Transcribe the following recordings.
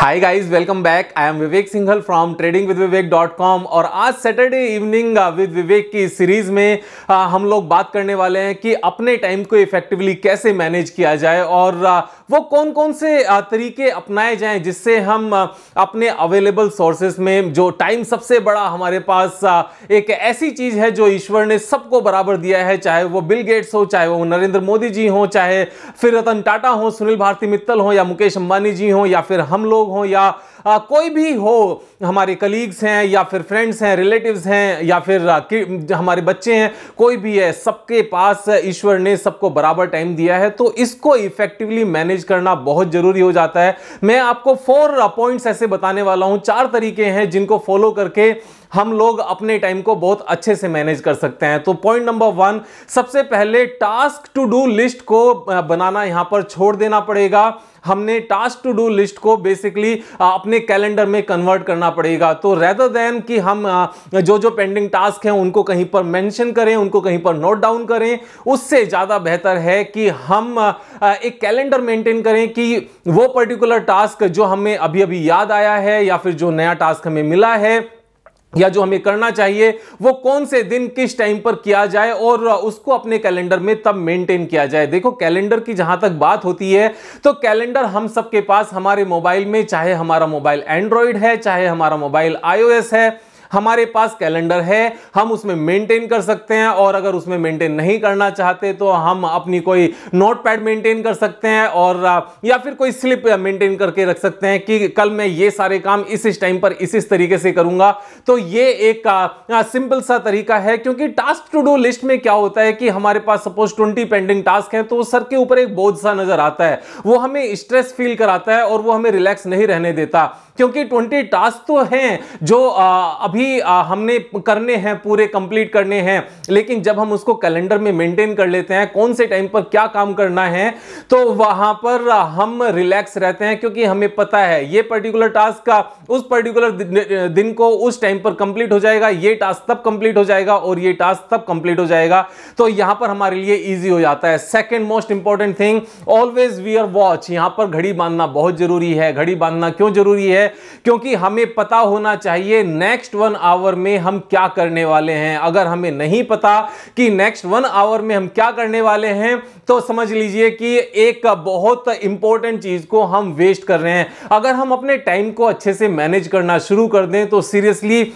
Hi guys, welcome back. I am Vivek Singhal from tradingwithvivek.com और आज Saturday evening with विवेक की series में हम लोग बात करने वाले हैं कि अपने टाइम को इफेक्टिवली कैसे मैनेज किया जाए और वो कौन कौन से तरीके अपनाए जाएं जिससे हम अपने अवेलेबल सोर्सेस में जो टाइम सबसे बड़ा हमारे पास एक ऐसी चीज है जो ईश्वर ने सबको बराबर दिया है, चाहे वो बिल गेट्स हो, चाहे वो नरेंद्र मोदी जी हो, चाहे फिर रतन टाटा हो, सुनील भारती मित्तल हो या मुकेश अंबानी जी हो या फिर हम लोग हो या कोई भी हो, हमारे कलीग्स हैं या फिर फ्रेंड्स हैं, रिलेटिव्स हैं या फिर हमारे बच्चे हैं, कोई भी है, सबके पास ईश्वर ने सबको बराबर टाइम दिया है। तो इसको इफेक्टिवली मैनेज करना बहुत जरूरी हो जाता है। मैं आपको 4 पॉइंट्स ऐसे बताने वाला हूं, 4 तरीके हैं जिनको फॉलो करके हम लोग अपने टाइम को बहुत अच्छे से मैनेज कर सकते हैं। तो पॉइंट नंबर 1, सबसे पहले टास्क टू डू लिस्ट को बनाना यहां पर छोड़ देना पड़ेगा। हमने टास्क टू डू लिस्ट को बेसिकली अपने कैलेंडर में कन्वर्ट करना पड़ेगा। तो रेदर देन कि हम जो पेंडिंग टास्क हैं उनको कहीं पर मेंशन करें, उनको कहीं पर नोट डाउन करें, उससे ज्यादा बेहतर है कि हम एक कैलेंडर मेंटेन करें कि वो पर्टिकुलर टास्क जो हमें अभी अभी याद आया है या फिर जो नया टास्क हमें मिला है या जो हमें करना चाहिए वो कौन से दिन किस टाइम पर किया जाए और उसको अपने कैलेंडर में तब मेंटेन किया जाए। देखो, कैलेंडर की जहां तक बात होती है तो कैलेंडर हम सबके पास हमारे मोबाइल में, चाहे हमारा मोबाइल एंड्रॉयड है, चाहे हमारा मोबाइल iOS है, हमारे पास कैलेंडर है, हम उसमें मेंटेन कर सकते हैं। और अगर उसमें मेंटेन नहीं करना चाहते तो हम अपनी कोई नोटपैड मेंटेन कर सकते हैं और या फिर कोई स्लिप मेंटेन करके रख सकते हैं कि कल मैं ये सारे काम इस टाइम पर इस तरीके से करूंगा। तो ये एक सिंपल सा तरीका है, क्योंकि टास्क टू डू लिस्ट में क्या होता है कि हमारे पास सपोज 20 पेंडिंग टास्क हैं तो सर के ऊपर एक बोझ सा नजर आता है, वो हमें स्ट्रेस फील कराता है और वो हमें रिलैक्स नहीं रहने देता, क्योंकि 20 टास्क तो हैं जो अभी हमने करने हैं, पूरे कंप्लीट करने हैं। लेकिन जब हम उसको कैलेंडर में मेंटेन कर लेते हैं कौन से टाइम पर क्या काम करना है, तो वहां पर हम रिलैक्स रहते हैं, क्योंकि हमें पता है ये पर्टिकुलर टास्क का उस पर्टिकुलर दिन को उस टाइम पर कंप्लीट हो जाएगा, ये टास्क तब कंप्लीट हो जाएगा और ये टास्क तब कंप्लीट हो जाएगा। तो यहां पर हमारे लिए इजी हो जाता है। Second most important thing, always wear watch. यहां पर घड़ी बांधना बहुत जरूरी है। घड़ी बांधना क्यों जरूरी है? क्योंकि हमें पता होना चाहिए नेक्स्ट 1 आवर में हम क्या करने वाले हैं। अगर हमें नहीं पता कि नेक्स्ट 1 आवर में हम क्या करने वाले हैं तो समझ लीजिए कि एक बहुत इंपॉर्टेंट चीज को हम वेस्ट कर रहे हैं। अगर हम अपने टाइम को अच्छे से मैनेज करना शुरू कर दें तो सीरियसली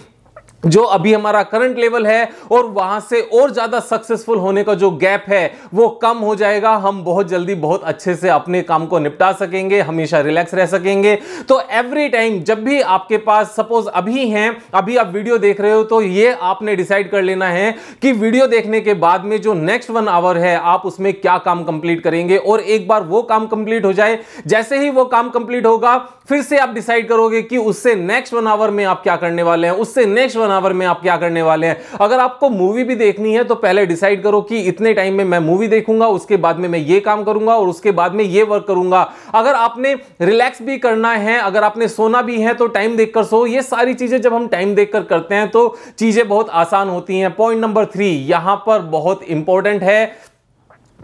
जो अभी हमारा करंट लेवल है और वहां से और ज्यादा सक्सेसफुल होने का जो गैप है वो कम हो जाएगा। हम बहुत जल्दी बहुत अच्छे से अपने काम को निपटा सकेंगे, हमेशा रिलैक्स रह सकेंगे। तो एवरी टाइम जब भी आपके पास सपोज अभी आप वीडियो देख रहे हो तो ये आपने डिसाइड कर लेना है कि वीडियो देखने के बाद में जो नेक्स्ट 1 आवर है आप उसमें क्या काम कंप्लीट करेंगे। और एक बार वो काम कंप्लीट हो जाए, जैसे ही वो काम कंप्लीट होगा फिर से आप डिसाइड करोगे कि उससे नेक्स्ट 1 आवर में आप क्या करने वाले हैं, उससे नेक्स्ट 1 आवर में आप क्या करने वाले हैं। अगर आपको मूवी भी देखनी है तो पहले डिसाइड करो कि इतने टाइम में मैं मूवी देखूंगा, उसके बाद में मैं ये काम करूंगा और उसके बाद में ये वर्क करूंगा। अगर आपने रिलैक्स भी करना है, अगर आपने सोना भी है तो टाइम देखकर सो। ये सारी चीजें जब हम टाइम देखकर करते हैं तो चीजें बहुत आसान होती हैं। पॉइंट नंबर 3 यहां पर बहुत इंपॉर्टेंट है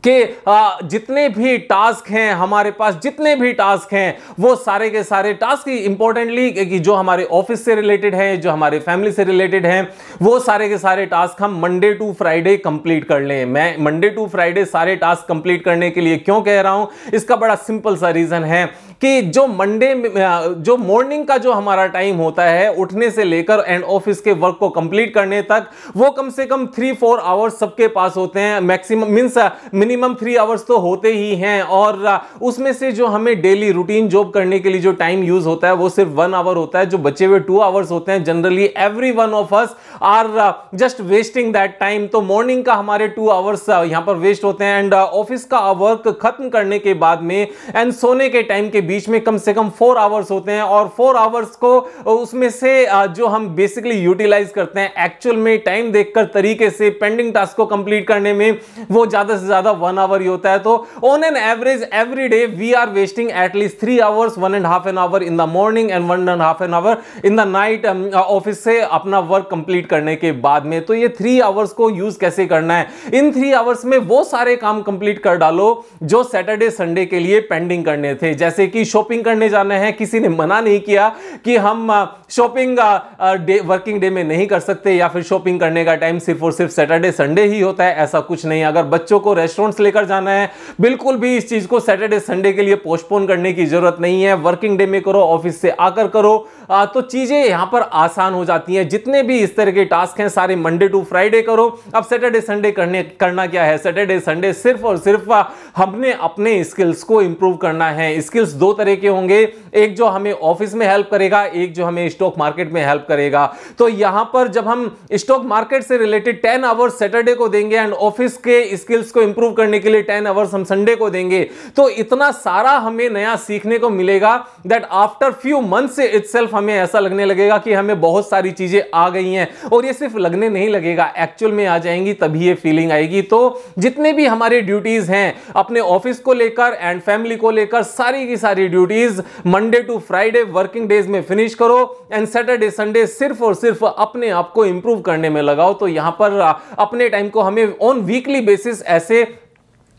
कि जितने भी टास्क हैं हमारे पास, जितने भी टास्क हैं वो सारे के सारे टास्क इंपॉर्टेंटली जो हमारे ऑफिस से रिलेटेड हैं, जो हमारे फैमिली से रिलेटेड हैं, वो सारे के सारे टास्क हम मंडे टू फ्राइडे कंप्लीट कर लें। मैं मंडे टू फ्राइडे सारे टास्क कंप्लीट करने के लिए क्यों कह रहा हूं, इसका बड़ा सिंपल सा रीजन है कि जो जो मॉर्निंग का जो हमारा टाइम होता है उठने से लेकर एंड ऑफिस के वर्क को कंप्लीट करने तक, वो कम से कम 3-4 आवर्स सबके पास होते हैं। मैक्सिमम मिनिमम 3 आवर्स तो होते ही हैं और उसमें से जो हमें डेली रूटीन जॉब करने के लिए जो टाइम यूज होता है वो सिर्फ 1 आवर होता है। जो बचे हुए 2 आवर्स होते हैं generally every one of us are just wasting that time. तो मॉर्निंग का हमारे 2 आवर्स यहां पर वेस्ट होते हैं एंड ऑफिस का वर्क खत्म करने के बाद में एंड सोने के टाइम के बीच में कम से कम 4 आवर्स होते हैं। और 4 आवर्स को उसमें से जो हम बेसिकली यूटिलाइज करते हैं एक्चुअल में टाइम देखकर तरीके से पेंडिंग टास्क को कंप्लीट करने में, वो ज्यादा से ज्यादा 1 आवर ही होता है। तो on an average every day we are wasting at least 3 hours, 1.5 an hour in the morning and 1.5 an hour in the night office से अपना वर्क कंप्लीट करने के बाद में। तो ये 3 आवर्स को यूज कैसे करना है, इन 3 आवर्स में वो सारे काम कंप्लीट कर डालो जो सैटरडे संडे के लिए पेंडिंग करने थे। जैसे कि शॉपिंग करने जाना है, किसी ने मना नहीं किया कि हम शॉपिंग वर्किंग डे में नहीं कर सकते या फिर शॉपिंग करने का टाइम सिर्फ और सिर्फ सैटरडे संडे ही होता है, ऐसा कुछ नहीं। अगर बच्चों को रेस्टोरेंट्स लेकर जाना है, बिल्कुल भी इस चीज को सैटरडे संडे के लिए पोस्टपोन करने की जरूरत नहीं है। वर्किंग डे में करो, ऑफिस से आकर करो, तो चीजें यहां पर आसान हो जाती हैं। जितने भी इस तरह के टास्क हैं सारे मंडे टू फ्राइडे करो। अब सैटरडे संडे करना क्या है, सैटरडे संडे सिर्फ और सिर्फ हमने अपने स्किल्स को इंप्रूव करना है। स्किल्स दो तरह के होंगे, एक जो हमें ऑफिस में हेल्प करेगा, एक जो हमें स्टॉक मार्केट में हेल्प करेगा। तो यहां पर जब हम स्टॉक मार्केट से रिलेटेड 10 आवर्स सैटरडे को देंगे एंड ऑफिस के स्किल्स को इंप्रूव करने के लिए 10 आवर्स हम संडे को देंगे, तो इतना सारा हमें नया सीखने को मिलेगा that after few months itself हमें ऐसा लगने लगेगा कि हमें बहुत सारी चीजें आ गई हैं। और ये सिर्फ लगने नहीं लगेगा, एक्चुअल में आ जाएंगी, तभी ये फीलिंग आएगी। तो जितने भी हमारे ड्यूटीज हैं अपने ऑफिस को लेकर एंड फैमिली को लेकर, सारी की सारी duties Monday to Friday working days में फिनिश करो एंड सैटरडे संडे सिर्फ और सिर्फ अपने आप को इंप्रूव करने में लगाओ। तो यहां पर अपने टाइम को हमें ऑन वीकली बेसिस ऐसे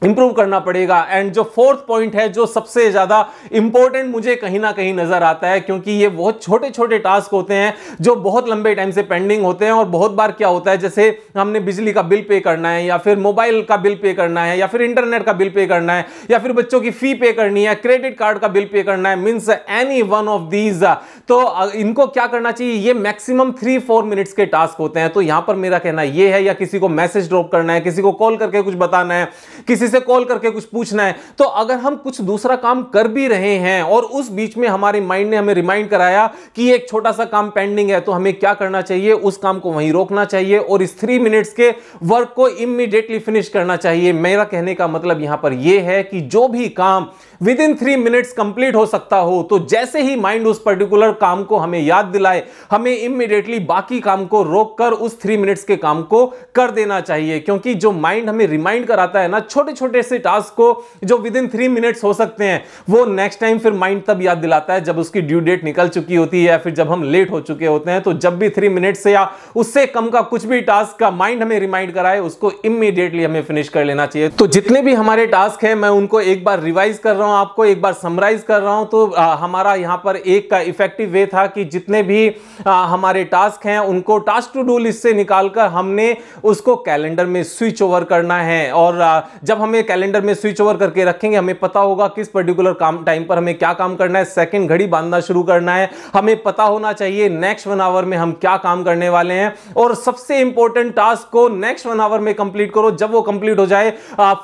इंप्रूव करना पड़ेगा। एंड जो फोर्थ पॉइंट है, जो सबसे ज्यादा इंपॉर्टेंट मुझे कहीं ना कहीं नजर आता है, क्योंकि ये बहुत छोटे छोटे टास्क होते हैं जो बहुत लंबे टाइम से पेंडिंग होते हैं। और बहुत बार क्या होता है, जैसे हमने बिजली का बिल पे करना है, या फिर मोबाइल का बिल पे करना है, या फिर इंटरनेट का बिल पे करना है, या फिर बच्चों की फी पे करनी है, क्रेडिट कार्ड का बिल पे करना है, means any one of these. तो इनको क्या करना चाहिए, ये मैक्सिमम 3-4 मिनट्स के टास्क होते हैं। तो यहां पर मेरा कहना यह है, या किसी को मैसेज ड्रॉप करना है, किसी को कॉल करके कुछ बताना है, किसी से कॉल करके कुछ पूछना है, तो अगर हम कुछ दूसरा काम कर भी रहे हैं और उस बीच में हमारे माइंड ने हमें रिमाइंड कराया कि एक छोटा सा काम पेंडिंग है, तो हमें क्या करना चाहिए, उस काम को वहीं रोकना चाहिए और इस 3 मिनट्स के वर्क को इमीडिएटली फिनिश करना चाहिए। मेरा कहने का मतलब यहां पर यह है कि जो भी काम विद इन 3 मिनट्स कंप्लीट हो सकता हो, तो जैसे ही माइंड उस पर्टिकुलर काम को हमें याद दिलाए, हमें इमीडिएटली बाकी काम को रोककर उस 3 मिनट्स के काम को कर देना चाहिए। क्योंकि जो माइंड हमें रिमाइंड कराता है ना छोटे छोटे से टास्क को जो विद इन 3 मिनट्स हो सकते हैं, वो नेक्स्ट टाइम फिर माइंड तब याद दिलाता है जब उसकी ड्यू डेट निकल चुकी होती है या फिर जब हम लेट हो चुके होते हैं। तो जब भी 3 मिनट से या उससे कम का कुछ भी टास्क का माइंड हमें रिमाइंड कराए, उसको इमीडिएटली हमें फिनिश कर लेना चाहिए। तो जितने भी हमारे टास्क हैं मैं उनको एक बार रिवाइज कर रहा हूं, आपको एक बार समराइज कर रहा हूं। तो हमारा यहां पर एक का इफेक्टिव वे था कि जितने भी हमारे टास्क हैं उनको टास्क टू डू लिस्ट से निकालकर हमने उसको कैलेंडर में स्विच ओवर करना है। और जब हमें कैलेंडर में स्विच ओवर करके रखेंगे, हमें पता होगा किस पर्टिकुलर काम टाइम पर हमें क्या काम करना है, सेकंड घड़ी बांधना शुरू करना है, हमें पता होना चाहिए नेक्स्ट 1 आवर में हम क्या काम करने वाले हैं। और सबसे इंपॉर्टेंट टास्क को नेक्स्ट 1 आवर में कंप्लीट करो। जब वो कंप्लीट हो जाए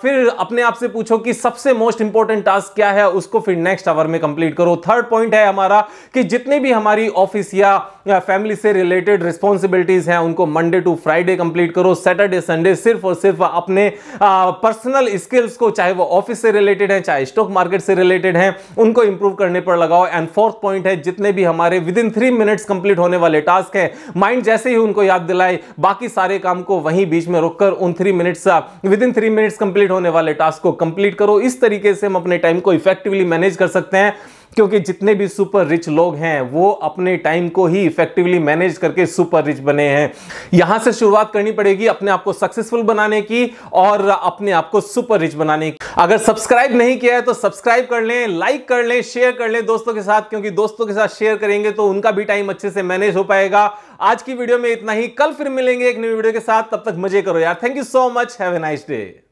फिर अपने आप से पूछो कि सबसे मोस्ट इंपॉर्टेंट टास्क क्या है, उसको फिर नेक्स्ट आवर में कंप्लीट करो। थर्ड पॉइंट है हमारा कि जितने भी हमारी ऑफिस या फैमिली से रिलेटेड रिस्पॉन्सिबिलिटीज हैं उनको मंडे टू फ्राइडे कंप्लीट करो। सैटरडे संडे सिर्फ और सिर्फ अपने पर्सनल स्किल्स को, चाहे वो ऑफिस से रिलेटेड है चाहे स्टॉक मार्केट से रिलेटेड है, उनको इंप्रूव करने पर लगाओ। एंड फोर्थ पॉइंट है, जितने भी हमारे विद इन 3 मिनट्स कंप्लीट होने वाले टास्क है, माइंड जैसे ही उनको याद दिलाए, बाकी सारे काम को वहीं बीच में रोककर उन 3 minutes with in 3 minutes complete होने वाले टास्क को कंप्लीट करो। इस तरीके से हम अपने टाइम को इफेक्टिवली मैनेज कर सकते हैं। क्योंकि जितने भी सुपर रिच लोग हैं वो अपने टाइम को ही इफेक्टिवली मैनेज करके सुपर रिच बने हैं। यहां से शुरुआत करनी पड़ेगी अपने आप को सक्सेसफुल बनाने की और अपने आप को सुपर रिच बनाने की। अगर सब्सक्राइब नहीं किया है तो सब्सक्राइब कर लें, लाइक कर लें, शेयर कर लें दोस्तों के साथ, क्योंकि दोस्तों के साथ शेयर करेंगे तो उनका भी टाइम अच्छे से मैनेज हो पाएगा। आज की वीडियो में इतना ही, कल फिर मिलेंगे एक नई वीडियो के साथ, तब तक मजे करो यार। Thank you so much, have a nice day.